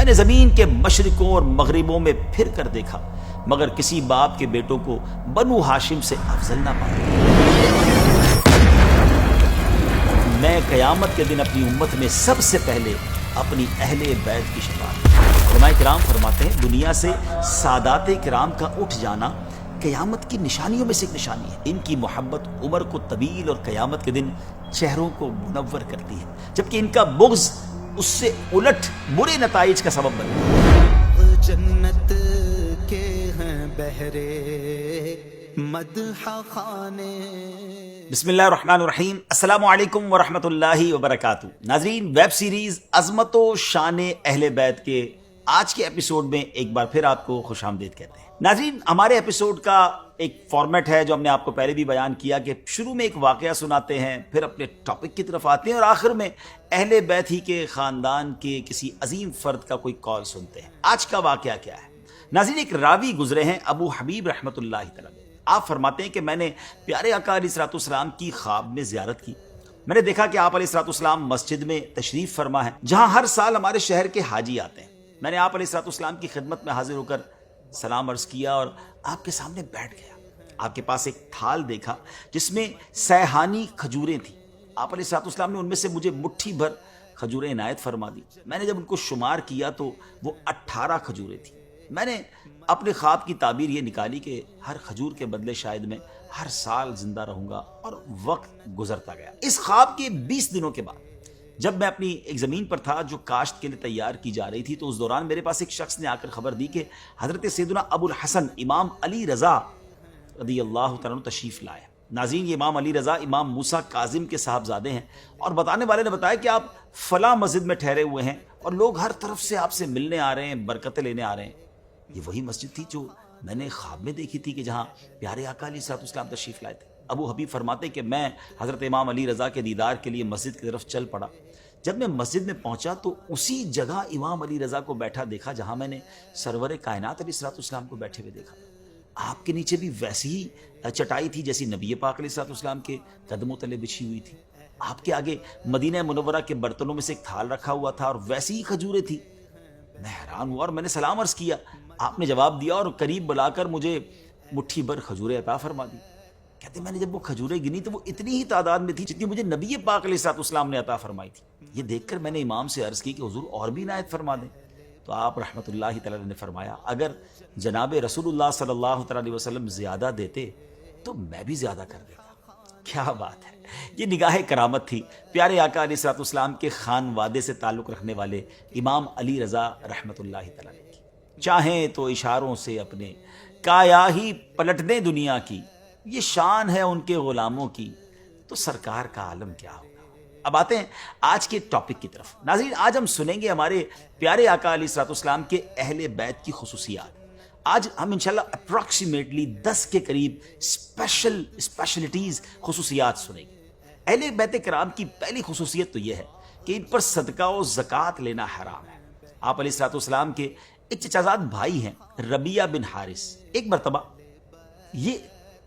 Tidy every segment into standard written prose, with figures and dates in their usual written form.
میں نے زمین کے مشرقوں اور مغربوں میں پھر کر دیکھا مگر کسی باپ کے بیٹوں کو بنو ہاشم سے افضل نہ پایا۔ میں قیامت کے دن اپنی امت میں سب سے پہلے اپنی اہل بیت کی شفاعت۔ علماء کرام فرماتے ہیں دنیا سے سادات کرام کا اٹھ جانا قیامت کی نشانیوں میں سے ایک نشانی ہے۔ ان کی محبت عمر کو طویل اور قیامت کے دن چہروں کو منور کرتی ہے، جبکہ ان کا بغض اس سے الٹ برے نتائج کا سبب بنتا ہے۔ جنت کے ہیں بہرے مدح خانے۔ بسم اللہ الرحمن الرحیم، السلام علیکم ورحمۃ اللہ وبرکاتہ۔ ناظرین، ویب سیریز عظمت و شان اہل بیت کے آج کے ایپیسوڈ میں ایک بار پھر آپ کو خوش آمدید کہتے ہیں۔ ناظرین، ہمارے ایپیسوڈ کا ایک فارمیٹ ہے جو ہم نے آپ کو پہلے بھی بیان کیا کہ شروع میں ایک واقعہ سناتے ہیں، پھر اپنے ٹاپک کی طرف آتے ہیں اور آخر میں اہل بیت ہی کے خاندان کے کسی عظیم فرد کا کوئی کال سنتے ہیں۔ آج کا واقعہ کیا ہے؟ ناظرین، ایک راوی گزرے ہیں ابو حبیب رحمۃ اللہ تعالی۔ آپ فرماتے ہیں کہ میں نے پیارے آقا علیہ الصلوۃ والسلام کی خواب میں زیارت کی۔ میں نے دیکھا کہ آپ علیہ الصلوۃ والسلام مسجد میں تشریف فرما ہے جہاں ہر سال ہمارے شہر کے حاجی آتے ہیں۔ میں نے آپ علیہ الصلوۃ والسلام کی خدمت میں حاضر ہو کر سلام عرض کیا اور آپ کے سامنے بیٹھ گیا۔ آپ کے پاس ایک تھال دیکھا جس میں سیحانی کھجوریں تھیں۔ آپ علیہ الصلوۃ والسلام نے ان میں سے مجھے مٹھی بھر کھجوریں عنایت فرما دی۔ میں نے جب ان کو شمار کیا تو وہ 18 کھجوریں تھیں۔ میں نے اپنے خواب کی تعبیر یہ نکالی کہ ہر کھجور کے بدلے شاید میں ہر سال زندہ رہوں گا، اور وقت گزرتا گیا۔ اس خواب کے 20 دنوں کے بعد جب میں اپنی ایک زمین پر تھا جو کاشت کے لیے تیار کی جا رہی تھی، تو اس دوران میرے پاس ایک شخص نے آ کر خبر دی کہ حضرت سیدنا ابو الحسن امام علی رضا رضی اللہ تعالیٰ عنہ تشریف لائے۔ ناظرین، یہ امام علی رضا امام موسیٰ کاظم کے صاحبزادے ہیں، اور بتانے والے نے بتایا کہ آپ فلاں مسجد میں ٹھہرے ہوئے ہیں اور لوگ ہر طرف سے آپ سے ملنے آ رہے ہیں، برکتیں لینے آ رہے ہیں۔ یہ وہی مسجد تھی جو میں نے خواب میں دیکھی تھی کہ جہاں پیارے آقا علیہ الصلوۃ والسلام تشریف لائے تھے۔ ابو حبیب فرماتے کہ میں حضرت امام علی رضا کے دیدار کے لیے مسجد کی طرف چل پڑا۔ جب میں مسجد میں پہنچا تو اسی جگہ امام علی رضا کو بیٹھا دیکھا جہاں میں نے سرور کائنات علیہ الصلوۃ والسلام کو بیٹھے ہوئے دیکھا۔ آپ کے نیچے بھی ویسی ہی چٹائی تھی جیسی نبی پاک علیہ الصلوۃ والسلام کے قدموں تلے بچھی ہوئی تھی۔ آپ کے آگے مدینہ منورہ کے برتنوں میں سے ایک تھال رکھا ہوا تھا اور ویسی ہی کھجوریں تھیں۔ میں حیران ہوا اور میں نے سلام عرض کیا۔ آپ نے جواب دیا اور قریب بلا کر مجھے مٹھی بھر کھجوریں عطا فرما دی۔ کہتے میں نے جب وہ کھجوریں گنی تو وہ اتنی ہی تعداد میں تھی جتنی مجھے نبی پاک علیہ الصلوۃ والسلام نے عطا فرمائی تھی۔ یہ دیکھ کر میں نے امام سے عرض کی کہ حضور اور بھی عنایت فرما دیں، تو آپ رحمۃ اللہ تعالی نے فرمایا اگر جناب رسول اللہ صلی اللہ تعالی علیہ وسلم زیادہ دیتے تو میں بھی زیادہ کر دیتا۔ کیا بات ہے! یہ نگاہ کرامت تھی پیارے آقا علیہ الصلوۃ والسلام کے خانوادے سے تعلق رکھنے والے امام علی رضا رحمۃ اللہ تعالی کی۔ چاہیں تو اشاروں سے اپنے کایا ہی پلٹ دیں دنیا کی، یہ شان ہے ان کے غلاموں کی، تو سرکار کا عالم کیا ہوگا۔ اب آتے ہیں آج کے ٹاپک کی طرف۔ ناظرین، آج ہم سنیں گے ہمارے پیارے آقا علیہ الصلوۃ والسلام کے اہل بیت کی خصوصیات۔ آج ہم انشاءاللہ اپروکسیمیٹلی 10 کے قریب اسپیشلٹیز خصوصیات سنیں گے۔ اہل بیت کرام کی پہلی خصوصیت تو یہ ہے کہ ان پر صدقہ و زکوٰۃ لینا حرام ہے۔ آپ علیہ الصلوۃ والسلام کے ایک چچازاد بھائی ہیں ربیعہ بن حارث۔ ایک مرتبہ یہ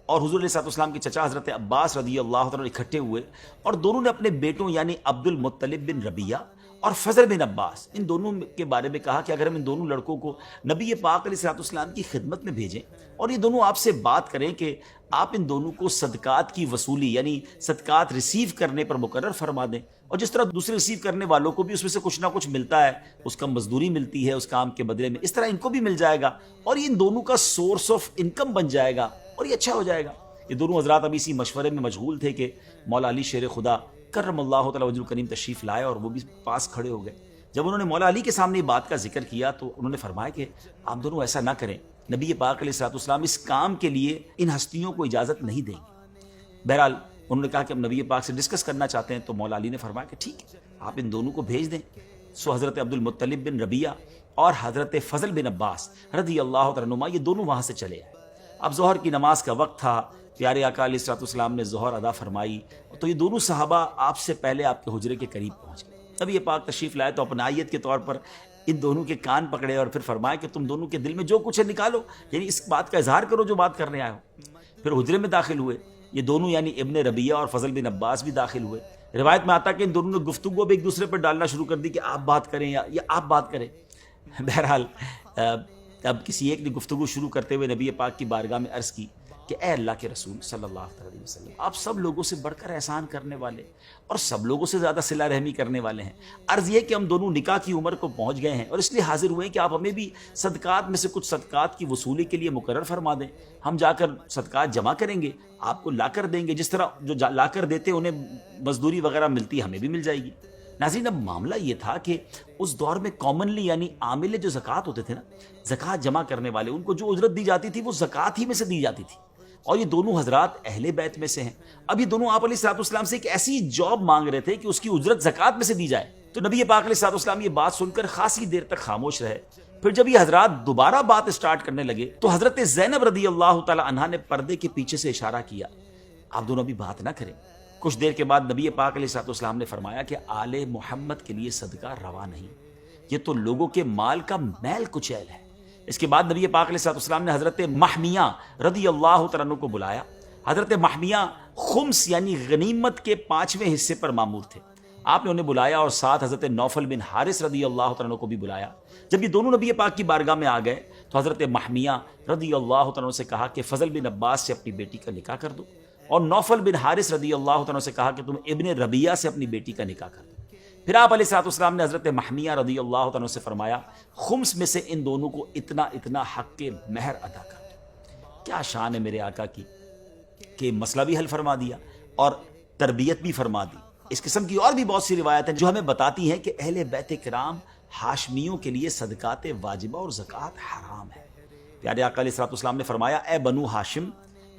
اور حضور علیہ الصلوۃ والسلام کے چچا حضرت عباس رضی اللہ تعالیٰ اکٹھے ہوئے اور دونوں نے اپنے بیٹوں یعنی عبد المطلب بن ربیعہ اور فضل بن عباس، ان دونوں کے بارے میں کہا کہ اگر ہم ان دونوں لڑکوں کو نبی پاک علیہ الصلوۃ والسلام کی خدمت میں بھیجیں اور یہ دونوں آپ سے بات کریں کہ آپ ان دونوں کو صدقات کی وصولی یعنی صدقات ریسیو کرنے پر مقرر فرما دیں، اور جس طرح دوسرے ریسیو کرنے والوں کو بھی اس میں سے کچھ نہ کچھ ملتا ہے، اس کا مزدوری ملتی ہے اس کام کے بدلے میں، اس طرح ان کو بھی مل جائے گا اور یہ ان دونوں کا سورس آف انکم بن جائے گا اور یہ اچھا ہو جائے گا۔ یہ دونوں حضرات ابھی اسی مشورے میں مشغول تھے کہ مولا علی شیر خدا کرم اللہ تعالی وجہ الکریم تشریف لائے اور وہ بھی پاس کھڑے ہو گئے۔ جب انہوں نے مولا علی کے سامنے یہ بات کا ذکر کیا تو انہوں نے فرمایا کہ آپ دونوں ایسا نہ کریں، نبی پاک علیہ الصلوۃ والسلام اس کام کے لیے ان ہستیوں کو اجازت نہیں دیں گے۔ بہرحال انہوں نے کہا کہ ہم نبی پاک سے ڈسکس کرنا چاہتے ہیں، تو مولا علی نے فرمایا کہ ٹھیک ہے، آپ ان دونوں کو بھیج دیں۔ سو حضرت عبد المطلب بن ربیعہ اور حضرت فضل بن عباس رضی اللہ تعالیٰ عنہما یہ دونوں وہاں سے چلے آئے۔ اب ظہر کی نماز کا وقت تھا، پیارے آقا علیہ الصلوۃ والسلام نے ظہر ادا فرمائی تو یہ دونوں صحابہ آپ سے پہلے آپ کے حجرے کے قریب پہنچ گئے۔ تب یہ پاک تشریف لائے تو اپنائیت کے طور پر ان دونوں کے کان پکڑے اور پھر فرمایا کہ تم دونوں کے دل میں جو کچھ ہے نکالو، یعنی اس بات کا اظہار کرو جو بات کرنے آئے ہو۔ پھر حجرے میں داخل ہوئے، یہ دونوں یعنی ابن ربیعہ اور فضل بن عباس بھی داخل ہوئے۔ روایت میں آتا کہ ان دونوں نے گفتگو اب ایک دوسرے پر ڈالنا شروع کر دی کہ آپ بات کریں یا آپ بات کریں۔ بہرحال اب کسی ایک نے گفتگو شروع کرتے ہوئے نبی پاک کی بارگاہ میں عرض کی کہ اے اللہ کے رسول صلی اللہ علیہ وسلم، آپ سب لوگوں سے بڑھ کر احسان کرنے والے اور سب لوگوں سے زیادہ صلہ رحمی کرنے والے ہیں، عرض یہ کہ ہم دونوں نکاح کی عمر کو پہنچ گئے ہیں اور اس لیے حاضر ہوئے ہیں کہ آپ ہمیں بھی صدقات میں سے کچھ صدقات کی وصولی کے لیے مقرر فرما دیں، ہم جا کر صدقات جمع کریں گے، آپ کو لا کر دیں گے، جس طرح جو لا کر دیتے انہیں مزدوری وغیرہ ملتی ہمیں بھی مل جائے گی۔ ناظرین، اب معاملہ یہ تھا کہ اس دور میں کامنلی یعنی عامل جو زکوٰۃ ہوتے تھے نا، زکوٰۃ جمع کرنے والے، ان کو جو اجرت دی جاتی تھی وہ زکوٰۃ ہی میں سے دی جاتی تھی، اور یہ دونوں حضرات اہل بیت میں سے ہیں۔ اب یہ دونوں آپ علیہ الصلوۃ والسلام سے ایک ایسی جاب مانگ رہے تھے کہ اس کی اجرت زکوٰۃ میں سے دی جائے، تو نبی پاک علیہ الصلوۃ والسلام یہ بات سن کر خاصی دیر تک خاموش رہے۔ پھر جب یہ حضرات دوبارہ بات اسٹارٹ کرنے لگے تو حضرت زینب رضی اللہ تعالی عنہا نے پردے کے پیچھے سے اشارہ کیا، آپ دونوں بھی بات نہ کریں۔ کچھ دیر کے بعد نبی پاک علیہ الصلوۃ والسلام نے فرمایا کہ آل محمد کے لیے صدقہ روا نہیں، یہ تو لوگوں کے مال کا میل کچیل ہے۔ اس کے بعد نبی پاک علیہ الصلوۃ والسلام نے حضرت محمیہ رضی اللہ تعالیٰ عنہ کو بلایا۔ حضرت محمیہ خمس یعنی غنیمت کے 5ویں حصے پر مامور تھے، آپ نے انہیں بلایا اور ساتھ حضرت نوفل بن حارث رضی اللہ تعالیٰ عنہ کو بھی بلایا۔ جب یہ دونوں نبی پاک کی بارگاہ میں آ گئے تو حضرت محمیہ رضی اللہ تعالیٰ عنہ سے کہا کہ فضل بن عباس سے اپنی بیٹی کا نکاح کر دو، اور نوفل بن حارث رضی اللہ تعالیٰ عنہ سے کہا کہ تم ابن ربیعہ سے اپنی بیٹی کا نکاح کر دو۔ پھر آپ علیہ الصلوۃ والسلام نے حضرت محمیہ رضی اللہ تعالیٰ عنہ سے فرمایا خمس میں سے ان دونوں کو اتنا اتنا حق کے مہر ادا کر دو۔ کیا شان ہے میرے آقا کی کہ مسئلہ بھی حل فرما دیا اور تربیت بھی فرما دی۔ اس قسم کی اور بھی بہت سی روایت ہیں جو ہمیں بتاتی ہیں کہ اہل بیت کرام ہاشمیوں کے لیے صدقات واجبہ اور زکوٰۃ حرام ہے۔ پیارے آقا علیہ الصلوۃ والسلام نے فرمایا اے بنو ہاشم،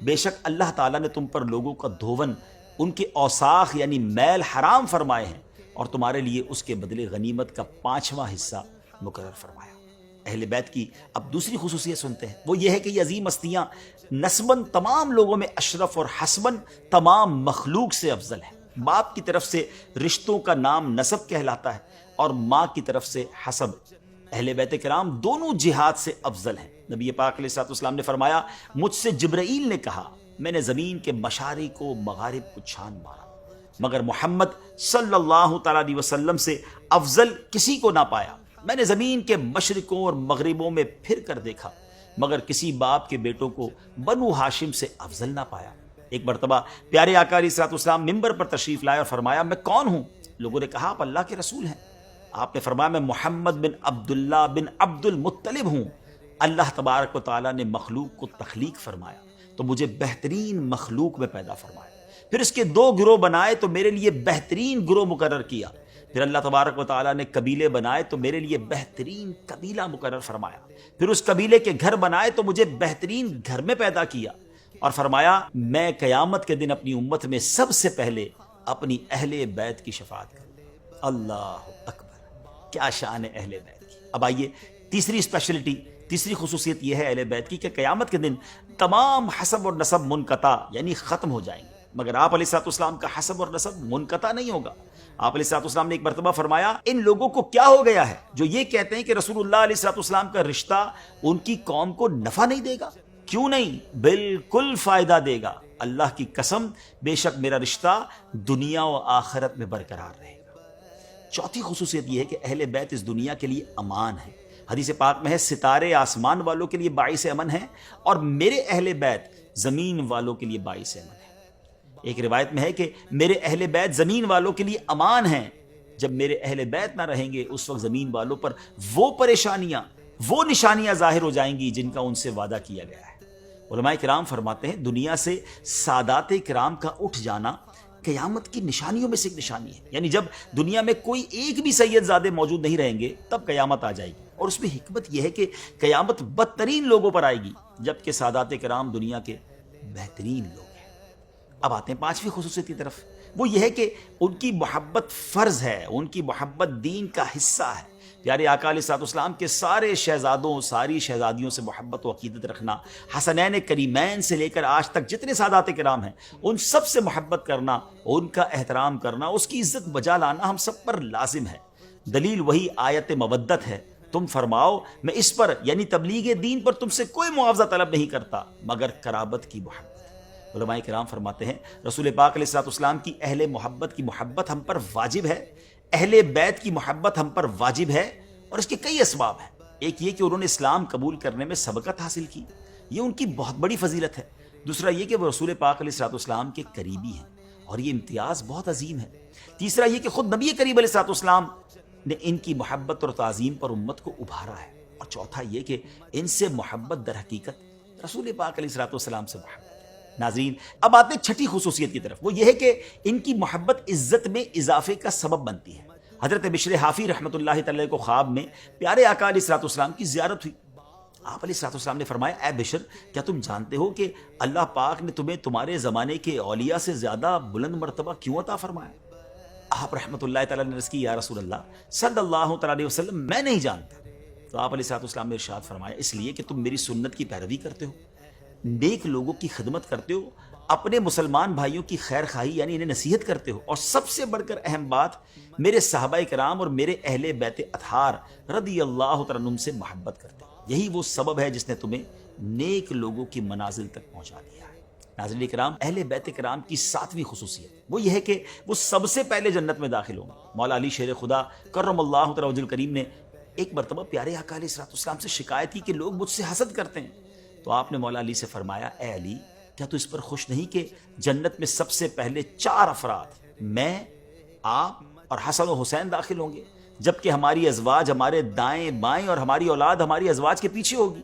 بے شک اللہ تعالیٰ نے تم پر لوگوں کا دھون، ان کے اوساخ یعنی میل حرام فرمائے ہیں، اور تمہارے لیے اس کے بدلے غنیمت کا 5واں حصہ مقرر فرمایا۔ اہل بیت کی اب دوسری خصوصیت سنتے ہیں، وہ یہ ہے کہ یہ عظیم ہستیاں نسباً تمام لوگوں میں اشرف اور حسباً تمام مخلوق سے افضل ہیں۔ باپ کی طرف سے رشتوں کا نام نسب کہلاتا ہے اور ماں کی طرف سے حسب۔ اہل بیت کرام دونوں جہاد سے افضل ہیں۔ نبی پاک علیہ الصلوۃ والسلام نے فرمایا مجھ سے جبرائیل نے کہا میں نے زمین کے مشارق و مغارب کو چھان مارا مگر محمد صلی اللہ تعالیٰ علیہ وسلم سے افضل کسی کو نہ پایا۔ میں نے زمین کے مشرقوں اور مغربوں میں پھر کر دیکھا مگر کسی باپ کے بیٹوں کو بنو ہاشم سے افضل نہ پایا۔ ایک مرتبہ پیارے آقا علیہ الصلوۃ والسلام ممبر پر تشریف لائے اور فرمایا میں کون ہوں؟ لوگوں نے کہا آپ اللہ کے رسول ہیں۔ آپ نے فرمایا میں محمد بن عبداللہ بن عبد المطلب ہوں۔ اللہ تبارک و تعالیٰ نے مخلوق کو تخلیق فرمایا تو مجھے بہترین مخلوق میں پیدا فرمایا، پھر اس کے 2 گروہ بنائے تو میرے لیے بہترین گروہ مقرر کیا، پھر اللہ تبارک و تعالیٰ نے قبیلے بنائے تو میرے لیے بہترین قبیلہ مقرر فرمایا، پھر اس قبیلے کے گھر بنائے تو مجھے بہترین گھر میں پیدا کیا، اور فرمایا میں قیامت کے دن اپنی امت میں سب سے پہلے اپنی اہل بیت کی شفاعت کروں۔ اللہ اکبر، کیا شان ہے اہل بیت کی۔ اب آئیے تیسری اسپیشلٹی، تیسری خصوصیت یہ ہے اہل بیت کی کہ قیامت کے دن تمام حسب اور نسب منقطع یعنی ختم ہو جائیں گے، مگر آپ علیہ الصلوۃ والسلام کا حسب اور نسب منقطع نہیں ہوگا۔ آپ علیہ الصلوۃ والسلام نے ایک مرتبہ فرمایا ان لوگوں کو کیا ہو گیا ہے جو یہ کہتے ہیں کہ رسول اللہ علیہ الصلوۃ والسلام کا رشتہ ان کی قوم کو نفع نہیں دے گا؟ کیوں نہیں، بالکل فائدہ دے گا، اللہ کی قسم بے شک میرا رشتہ دنیا و آخرت میں برقرار رہے گا۔ چوتھی خصوصیت یہ ہے کہ اہل بیت اس دنیا کے لیے امان ہے۔ حدیث پاک میں ہے ستارے آسمان والوں کے لیے باعث امن ہیں اور میرے اہل بیت زمین والوں کے لیے باعث امن ہے۔ ایک روایت میں ہے کہ میرے اہل بیت زمین والوں کے لیے امان ہیں، جب میرے اہل بیت نہ رہیں گے اس وقت زمین والوں پر وہ پریشانیاں، وہ نشانیاں ظاہر ہو جائیں گی جن کا ان سے وعدہ کیا گیا ہے۔ علماء کرام فرماتے ہیں دنیا سے سادات کرام کا اٹھ جانا قیامت کی نشانیوں میں سے ایک نشانی ہے، یعنی جب دنیا میں کوئی ایک بھی سید زادے موجود نہیں رہیں گے تب قیامت آ جائے گی، اور اس میں حکمت یہ ہے کہ قیامت بدترین لوگوں پر آئے گی جبکہ سادات کرام دنیا کے بہترین لوگ ہیں۔ اب آتے ہیں 5ویں خصوصیت کی طرف، وہ یہ ہے کہ ان کی محبت فرض ہے، ان کی محبت دین کا حصہ ہے۔ پیارے آقا علیہ الصلوۃ والسلام کے سارے شہزادوں، ساری شہزادیوں سے محبت و عقیدت رکھنا، حسنین کریمین سے لے کر آج تک جتنے سادات کرام ہیں ان سب سے محبت کرنا، ان کا احترام کرنا، اس کی عزت بجا لانا ہم سب پر لازم ہے۔ دلیل وہی آیت مودت ہے، تم فرماؤ میں اس پر یعنی تبلیغ دین پر تم سے کوئی معاوضہ طلب نہیں کرتا مگر قرابت کی محبت۔ علماء کرام فرماتے ہیں رسول پاک علیہ الصلوۃ والسلام کی اہل محبت کی محبت ہم پر واجب ہے، اہل بیت کی محبت ہم پر واجب ہے، اور اس کے کئی اسباب ہیں۔ ایک یہ کہ انہوں نے اسلام قبول کرنے میں سبقت حاصل کی، یہ ان کی بہت بڑی فضیلت ہے۔ دوسرا یہ کہ وہ رسول پاک علیہ الصلوۃ والسلام کے قریبی ہیں، اور یہ امتیاز بہت عظیم ہے۔ تیسرا یہ کہ خود نبی کریم علیہ الصلوۃ والسلام نے ان کی محبت اور تعظیم پر امت کو ابھارا ہے۔ اور چوتھا یہ کہ ان سے محبت در حقیقت رسول پاک علیہ الصلوۃ والسلام سے محبت ہے۔ ناظرین، اب آتے ہیں چھٹی خصوصیت کی طرف، وہ یہ ہے کہ ان کی محبت عزت میں اضافے کا سبب بنتی ہے۔ حضرت بشر حافی رحمۃ اللہ تعالی کو خواب میں پیارے آقا علیہ الصلوۃ والسلام کی زیارت ہوئی۔ آپ علیہ الصلوۃ والسلام نے فرمایا، اے بشر، کیا تم جانتے ہو کہ اللہ پاک نے تمہیں تمہارے زمانے کے اولیاء سے زیادہ بلند مرتبہ کیوں عطا فرمایا؟ آپ رحمۃ اللہ تعالیٰ نے عرض کی، یا رسول اللہ صلی اللہ تعالیٰ علیہ وسلم، میں نہیں جانتا۔ تو آپ علیہ الصلوۃ والسلام نے ارشاد فرمایا، اس لیے کہ تم میری سنت کی پیروی کرتے ہو، نیک لوگوں کی خدمت کرتے ہو، اپنے مسلمان بھائیوں کی خیر خواہی یعنی انہیں نصیحت کرتے ہو، اور سب سے بڑھ کر اہم بات، میرے صحابہ کرام اور میرے اہل بیت اطہار رضی اللہ تعالیٰ عنہم سے محبت کرتے ہو۔ یہی وہ سبب ہے جس نے تمہیں نیک لوگوں کی منازل تک پہنچا دیا ہے۔ ناظرین کرام، اہل بیت کرام کی ساتویں خصوصیت وہ یہ ہے کہ وہ سب سے پہلے جنت میں داخل ہوں گے۔ مولا علی شیر خدا کرم اللہ تعالیٰ وجہ الکریم نے ایک مرتبہ پیارے آقا علیہ الصلوۃ والسلام سے شکایت کی کہ لوگ مجھ سے حسد کرتے ہیں، تو آپ نے مولا علی سے فرمایا، اے علی، کیا تو اس پر خوش نہیں کہ جنت میں سب سے پہلے 4 افراد، میں، آپ اور حسن و حسین داخل ہوں گے، جبکہ ہماری ازواج ہمارے دائیں بائیں اور ہماری اولاد ہماری ازواج کے پیچھے ہوگی۔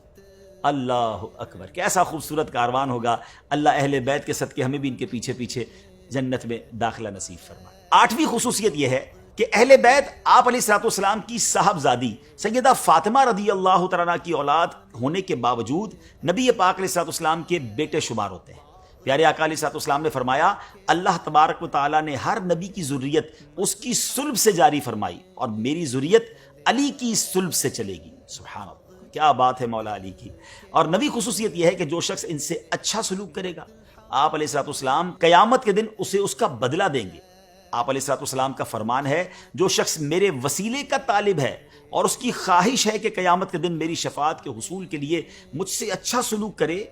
اللہ اکبر، کیسا خوبصورت کاروان ہوگا۔ اللہ اہل بیت کے صدقے ہمیں بھی ان کے پیچھے پیچھے جنت میں داخلہ نصیب فرمائے۔ 8ویں خصوصیت یہ ہے کہ اہل بیت آپ علیہ الصلوۃ والسلام کی صاحبزادی سیدہ فاطمہ رضی اللہ تعالیٰ کی اولاد ہونے کے باوجود نبی پاک علیہ الصلوۃ والسلام کے بیٹے شمار ہوتے ہیں۔ پیارے آقا علیہ الصلوۃ والسلام نے فرمایا، اللہ تبارک و تعالیٰ نے ہر نبی کی ذریت اس کی صلب سے جاری فرمائی، اور میری ذریت علی کی صلب سے چلے گی۔ سبحان اللہ، کیا بات ہے مولا علی کی۔ اور نبی خصوصیت یہ ہے کہ جو شخص ان سے اچھا سلوک کرے گا، آپ علیہ الصلوۃ والسلام قیامت کے دن اسے اس کا بدلہ دیں گے۔ آپ علیہ الصلوۃ والسلام کا فرمان ہے، جو شخص میرے وسیلے کا طالب ہے اور اس کی خواہش ہے کہ قیامت کے دن میری شفاعت کے حصول کے لیے مجھ سے اچھا سلوک کرے،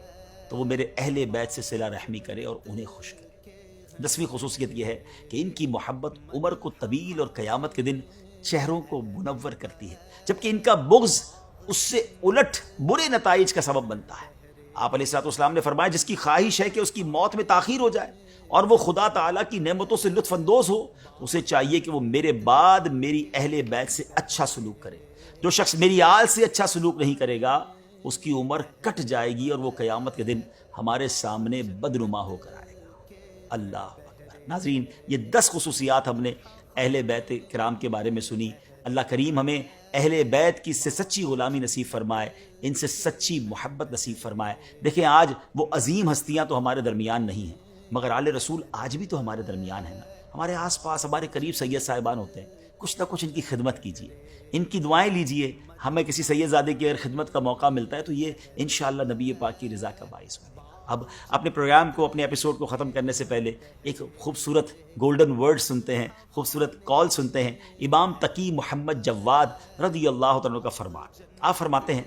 تو وہ میرے اہل بیت سے صلہ رحمی کرے اور انہیں خوش کرے۔ 10ویں خصوصیت یہ ہے کہ ان کی محبت عمر کو طویل اور قیامت کے دن چہروں کو منور کرتی ہے، جبکہ ان کا بغض اس سے الٹ برے نتائج کا سبب بنتا ہے۔ آپ علیہ الصلوۃ والسلام نے فرمایا، جس کی خواہش ہے کہ اس کی موت میں تاخیر ہو جائے اور وہ خدا تعالیٰ کی نعمتوں سے لطف اندوز ہو، اسے چاہیے کہ وہ میرے بعد میری اہل بیت سے اچھا سلوک کرے۔ جو شخص میری آل سے اچھا سلوک نہیں کرے گا، اس کی عمر کٹ جائے گی اور وہ قیامت کے دن ہمارے سامنے بدنما ہو کر آئے گا۔ اللہ اکبر۔ ناظرین، یہ 10 خصوصیات ہم نے اہل بیت کرام کے بارے میں سنی۔ اللہ کریم ہمیں اہل بیت کی سے سچی غلامی نصیب فرمائے، ان سے سچی محبت نصیب فرمائے۔ دیکھیں، آج وہ عظیم ہستیاں تو ہمارے درمیان نہیں ہیں، مگر آل رسول آج بھی تو ہمارے درمیان ہے نا۔ ہمارے آس پاس ہمارے قریب سید صاحبان ہوتے ہیں، کچھ نہ کچھ ان کی خدمت کیجیے، ان کی دعائیں لیجیے۔ ہمیں کسی سید زادے کی اگر خدمت کا موقع ملتا ہے تو یہ انشاءاللہ نبی پاک کی رضا کا باعث ہوگا۔ اب اپنے پروگرام کو، اپنے ایپیسوڈ کو ختم کرنے سے پہلے ایک خوبصورت گولڈن ورڈ سنتے ہیں، خوبصورت کال سنتے ہیں۔ امام تقی محمد جواد رضی اللہ عنہ کا فرمان، آپ فرماتے ہیں،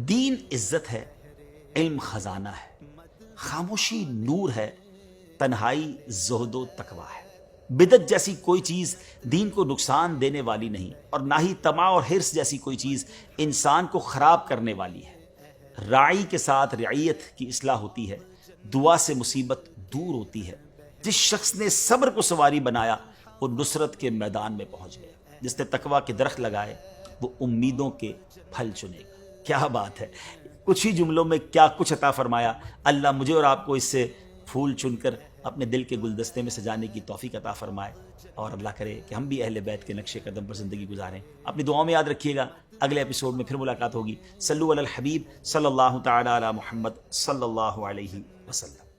دین عزت ہے، علم خزانہ ہے، خاموشی نور ہے، تنہائی زہد و تقویٰ ہے۔ بدعت جیسی کوئی چیز دین کو نقصان دینے والی نہیں، اور نہ ہی طمع اور حرص جیسی کوئی چیز انسان کو خراب کرنے والی ہے۔ راعی کے ساتھ رعیت کی اصلاح ہوتی ہے، دعا سے مصیبت دور ہوتی ہے۔ جس شخص نے صبر کو سواری بنایا، وہ نصرت کے میدان میں پہنچ گیا۔ جس نے تقویٰ کے درخت لگائے، وہ امیدوں کے پھل چنے گا۔ کیا بات ہے، کچھ ہی جملوں میں کیا کچھ عطا فرمایا۔ اللہ مجھے اور آپ کو اس سے پھول چن کر اپنے دل کے گلدستے میں سجانے کی توفیق عطا فرمائے، اور اللہ کرے کہ ہم بھی اہل بیت کے نقش قدم پر زندگی گزاریں۔ اپنی دعاؤں میں یاد رکھیے گا، اگلے ایپیسوڈ میں پھر ملاقات ہوگی۔ صلو علی الحبیب صلی اللہ تعالی علی محمد صلی اللہ علیہ وسلم۔